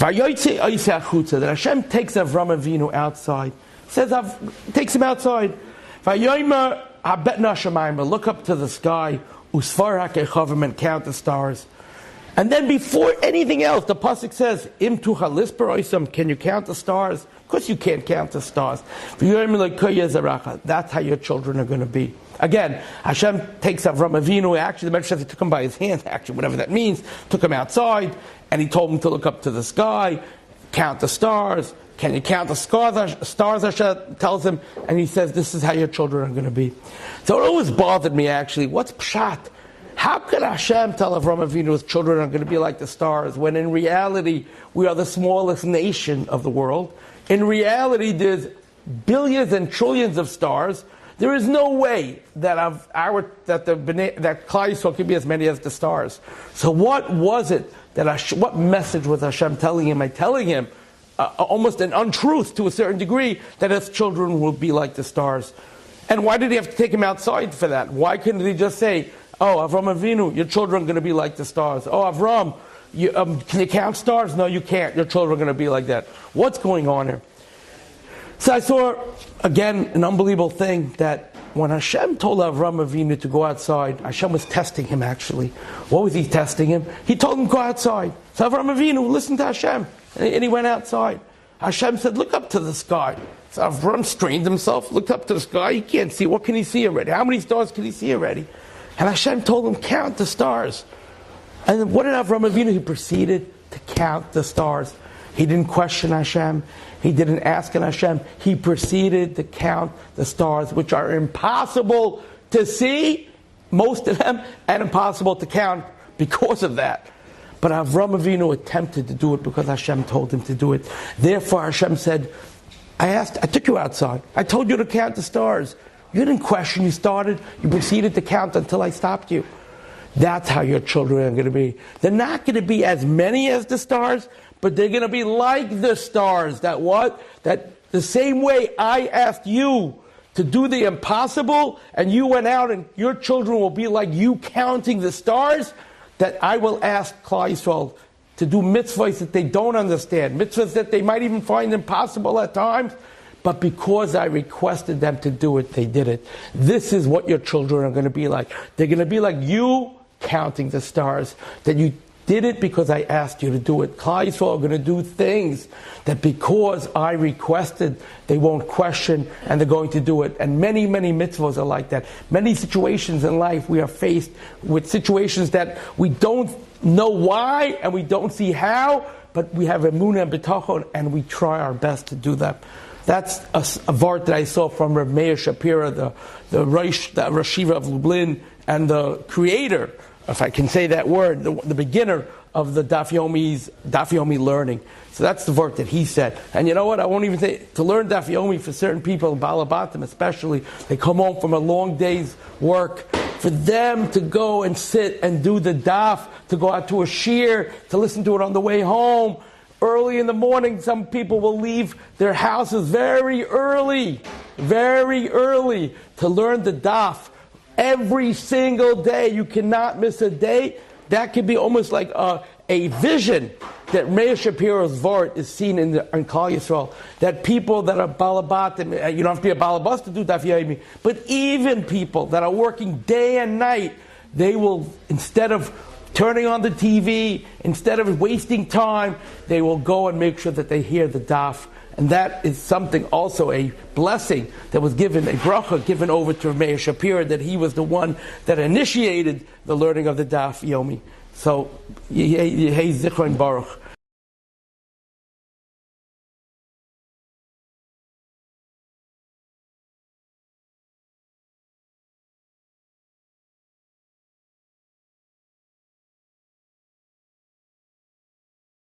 Vayotze oiseh achutza, that Hashem takes Avram Avinu outside. Takes him outside. Vayomer habetna shamayim, look up to the sky, usvar hakechavim, and count the stars. And then before anything else, the pasuk says, Im tucha lisper oisam, can you count the stars? Of course you can't count the stars. That's how your children are going to be. Again, Hashem takes Avram Avinu, actually the Medrash says he took him by his hand, actually whatever that means, took him outside, and he told him to look up to the sky, count the stars. Can you count the stars? Hashem tells him, and he says, this is how your children are going to be. So it always bothered me actually, what's pshat? How could Hashem tell Avram Avinu his children are going to be like the stars, when in reality we are the smallest nation of the world? In reality there's billions and trillions of stars. There is no way that Klal Yisrael could be as many as the stars. So what was it what message was Hashem telling him? Telling him almost an untruth to a certain degree, that his children will be like the stars. And why did he have to take him outside for that? Why couldn't he just say, oh, Avram Avinu, your children are going to be like the stars. Oh, Avram, can you count stars? No, you can't. Your children are going to be like that. What's going on here? So I saw, again, an unbelievable thing, that when Hashem told Avram Avinu to go outside, Hashem was testing him actually. What was he testing him? He told him to go outside. So Avram Avinu listened to Hashem, and he went outside. Hashem said, look up to the sky. So Avram strained himself, looked up to the sky. He can't see. What can he see already? How many stars can he see already? And Hashem told him, count the stars. And what did Avram Avinu? He proceeded to count the stars. He didn't question Hashem. He didn't ask Hashem. He proceeded to count the stars, which are impossible to see, most of them, and impossible to count because of that. But Avram Avinu attempted to do it because Hashem told him to do it. Therefore Hashem said, I took you outside. I told you to count the stars. You didn't question, you proceeded to count until I stopped you. That's how your children are going to be. They're not going to be as many as the stars, but they're going to be like the stars. That the same way I asked you to do the impossible, and you went out and your children will be like you counting the stars, that I will ask Klal Yisrael to do mitzvahs that they don't understand, mitzvahs that they might even find impossible at times, but because I requested them to do it, they did it. This is what your children are going to be like. They're going to be like you counting the stars, that you did it because I asked you to do it. Klal Yisrael are going to do things that because I requested, they won't question, and they're going to do it. And many, many mitzvahs are like that. Many situations in life we are faced with situations that we don't know why and we don't see how, but we have emunah and bitachon, and we try our best to do that. That's a vart that I saw from Rav Meir Shapira, the Rosh Yeshiva of Lublin, and the creator, if I can say that word, the beginner of the Daf Yomi learning. So that's the vart that he said. And you know what? I won't even say, to learn Daf Yomi for certain people, Balabatim especially, they come home from a long day's work. For them to go and sit and do the daf, to go out to a shir, to listen to it on the way home, early in the morning, some people will leave their houses very early to learn the daf. Every single day, you cannot miss a day. That could be almost like a vision that Meir Shapiro's vart is seen in Klal Yisrael. That people that are balabatim, you don't have to be a balabas to do daf yomi, but even people that are working day and night, they will, instead of turning on the TV, instead of wasting time, they will go and make sure that they hear the daf. And that is something, also a blessing that was given, a bracha given over to Meir Shapiro, that he was the one that initiated the learning of the daf yomi. So, Yehei Zichron Baruch.